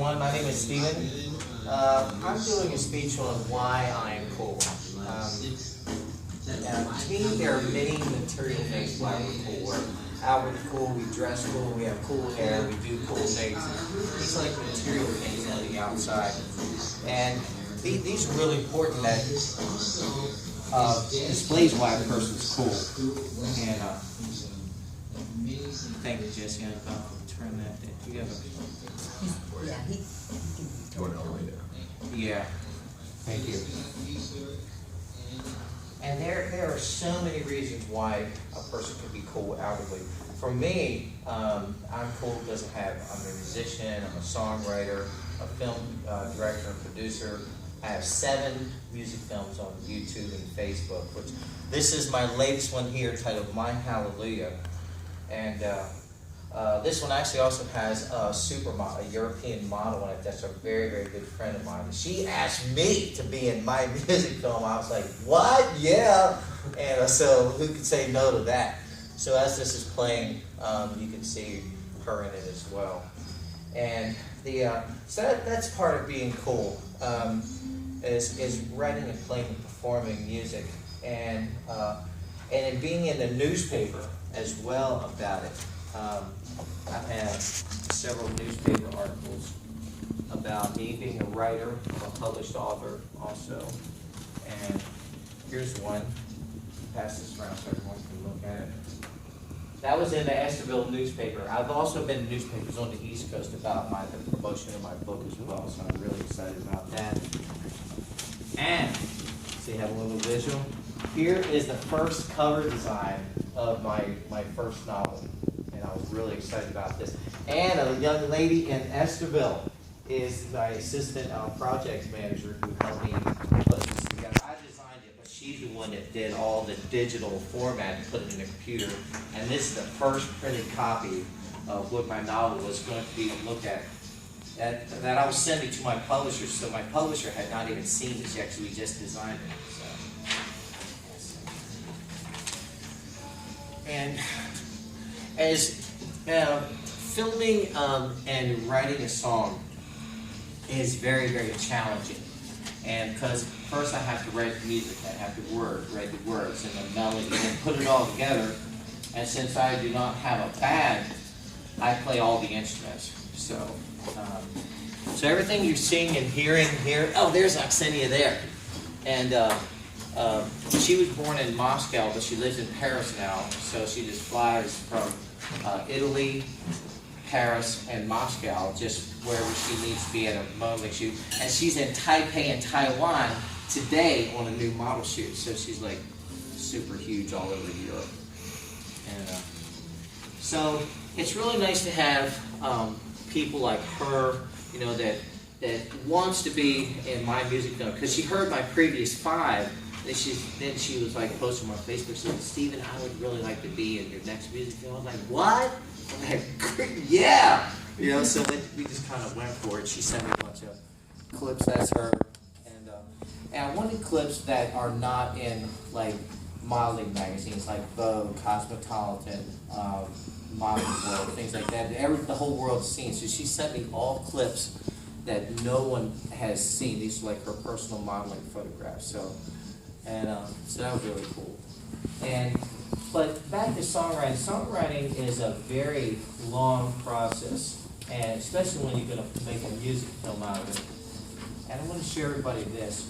everyone. My name is Steven. I'm doing a speech on why I am cool. To me, there are many material things why we're cool. We're outward cool, we dress cool, we have cool hair, we do cool things. These are like material things on the outside. And these are really important that displays why a person's cool. And thank you, Jesse. I'll turn that. Do you have a... Yeah, he Going all the way down. Yeah. Thank you. And there are so many reasons why a person can be cool outwardly. For me, I'm cool because I'm a musician, I'm a songwriter, a film director and producer. I have 7 music films on YouTube and Facebook. Which this is my latest one here, titled My Hallelujah. And this one actually also has a supermodel, a European model in it. That's a very, very good friend of mine. She asked me to be in my music film. I was like, what? Yeah. And so who could say no to that? So as this is playing, you can see her in it as well. And so that's part of being cool, is writing and playing and performing music, and in being in the newspaper as well about it. I've had several newspaper articles about me being a writer, a published author also. And here's one. Pass this around so everyone can look at it. That was in the Esterville newspaper. I've also been in newspapers on the East Coast about the promotion of my book as well, so I'm really excited about that. And, so you have a little visual. Here is the first cover design of my first novel. I was really excited about this. And a young lady in Esterville is my assistant project manager who helped me put this together. I designed it, but she's the one that did all the digital format and put it in the computer. And this is the first printed copy of what my novel was going to be looked at. That I was sending to my publisher, so my publisher had not even seen this yet because we just designed it. So. And as filming and writing a song is very, very challenging. And because first I have to write the music, I have to write the words and the melody, and then put it all together. And since I do not have a band, I play all the instruments. So, so everything you're seeing and hearing here, oh, there's Aksenia there. And she was born in Moscow, but she lives in Paris now. So she just flies from Italy, Paris, and Moscow, just wherever she needs to be at a moment. And she's in Taipei and Taiwan today on a new model shoot. So she's like super huge all over Europe. And so it's really nice to have people like her, you know, that wants to be in my music film, because she heard my previous 5. Then she was like posting on Facebook saying, Steven, I would really like to be in your next music film. I was like, what? I'm like, yeah! You know, so then we just kind of went for it. She sent me a bunch of clips, that's her. And I wanted clips that are not in like modeling magazines like Vogue, Cosmopolitan, Modern World, things like that. The whole world's seen. So she sent me all clips that no one has seen. These are like her personal modeling photographs. So that was really cool. But back to songwriting. Songwriting is a very long process, and especially when you're going to make a music film out of it. And I want to share everybody this.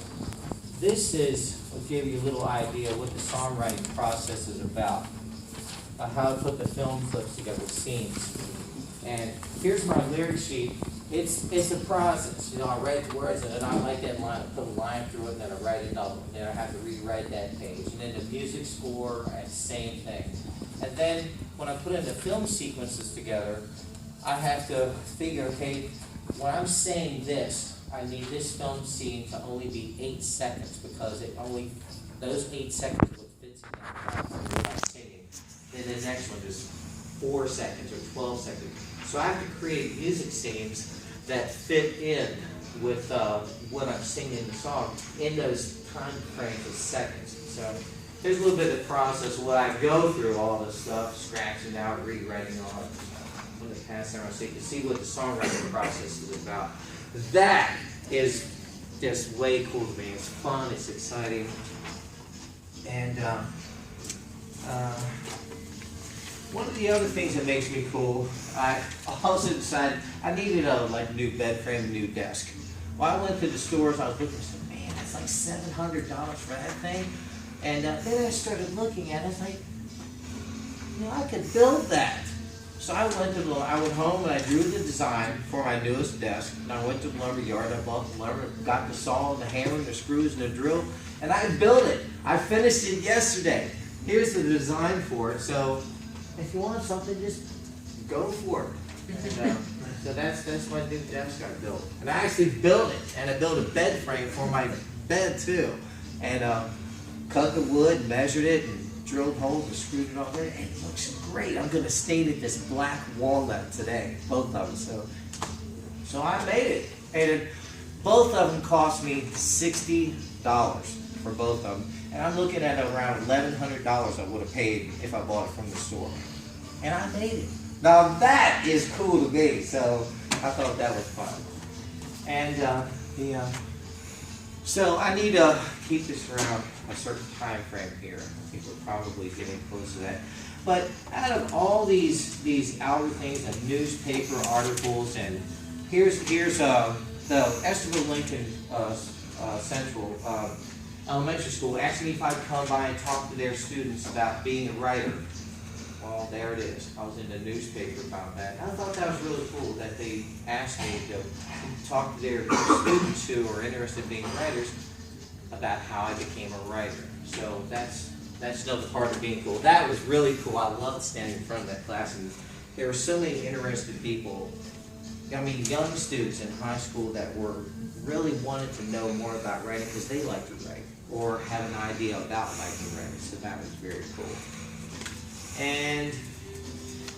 This will give you a little idea of what the songwriting process is about, how to put the film clips together, scenes. And here's my lyric sheet. It's a process. You know, I write the words, and then I like that line, I put a line through it, and then I write another one. Then I have to rewrite that page. And then the music score, same thing. And then when I put in the film sequences together, I have to figure, okay, when I'm saying this, I need this film scene to only be 8 seconds, because those 8 seconds is what fits in that process. Then the next one is 4 seconds or 12 seconds. So I have to create music scenes that fit in with what I'm singing in the song in those time frames of seconds. So here's a little bit of the process of what I go through, all this stuff, scratching out, rewriting all it. from the past hour so you can see what the songwriting process is about. That is just way cool to me. It's fun, it's exciting. And one of the other things that makes me cool, I also decided I needed a new bed frame, a new desk. Well, I went to the stores, I was looking, I said, man, that's like $700 for that thing. And then I started looking at it, I was like, I could build that. So I went home and I drew the design for my newest desk. And I went to the lumber yard, I bought the lumber, got the saw, the hammer, the screws, and the drill, and I built it. I finished it yesterday. Here's the design for it. So if you want something, just go for it. And, so that's my new desk I built. And I actually built it, and I built a bed frame for my bed too. And cut the wood, measured it, and drilled holes and screwed it on there. And it looks great. I'm going to stain it this black walnut today, both of them. So I made it. And both of them cost me $60 for both of them. And I'm looking at around $1,100 I would have paid if I bought it from the store. And I made it. Now that is cool to me, so I thought that was fun. And so I need to keep this around a certain time frame here. I think we're probably getting close to that. But out of all these outer things and newspaper articles, and here's the Estherville Lincoln Central Elementary School asked me if I'd come by and talk to their students about being a writer. Well, there it is. I was in the newspaper about that. And I thought that was really cool that they asked me to talk to their students who are interested in being writers about how I became a writer. So that's another part of being cool. That was really cool. I loved standing in front of that class, and there were so many interested people. I mean, young students in high school that really wanted to know more about writing because they like to write or have an idea about liking writing. So that was very cool. And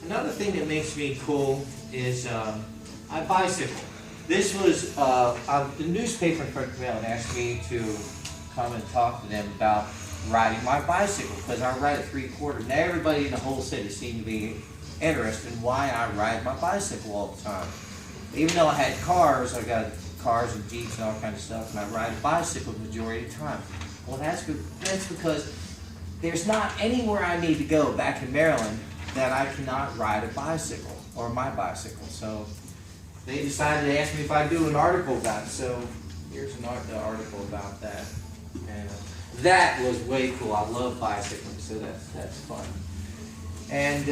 another thing that makes me cool is I bicycle. This was the newspaper in front of me asked me to come and talk to them about riding my bicycle because I ride a 3/4. Now everybody in the whole city seemed to be interested in why I ride my bicycle all the time. Even though I had cars, I got cars and Jeeps and all kinds of stuff, and I ride a bicycle the majority of the time. Well, that's because there's not anywhere I need to go back in Maryland that I cannot ride a bicycle or my bicycle. So they decided to ask me if I'd do an article about it. So here's an article about that. And that was way cool. I love bicycling, so that's fun. And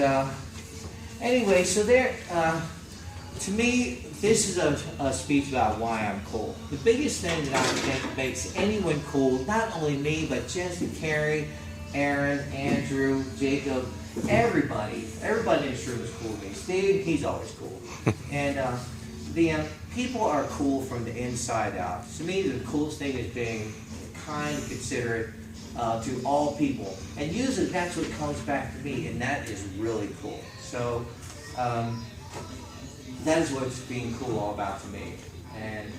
anyway, so to me, this is a speech about why I'm cool. The biggest thing that I think makes anyone cool, not only me, but Jesse, Carrie, Aaron, Andrew, Jacob, everybody in this room is cool to me. Steve, he's always cool. And the people are cool from the inside out. To me, the coolest thing is being kind, considerate to all people. And usually that's what comes back to me, and that is really cool. So that is what's being cool all about to me. And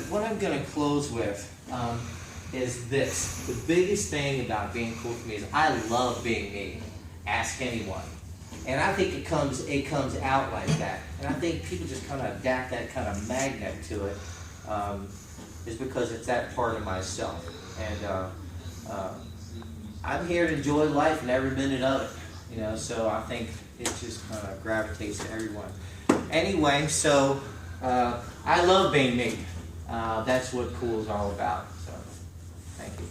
what I'm going to close with is this. The biggest thing about being cool for me is I love being me. Ask anyone. And I think it comes out like that. And I think people just kind of adapt that kind of magnet to it, is because it's that part of myself. And I'm here to enjoy life and every minute of it. So I think it just kind of gravitates to everyone. Anyway, so I love being me. That's what cool is all about. So thank you.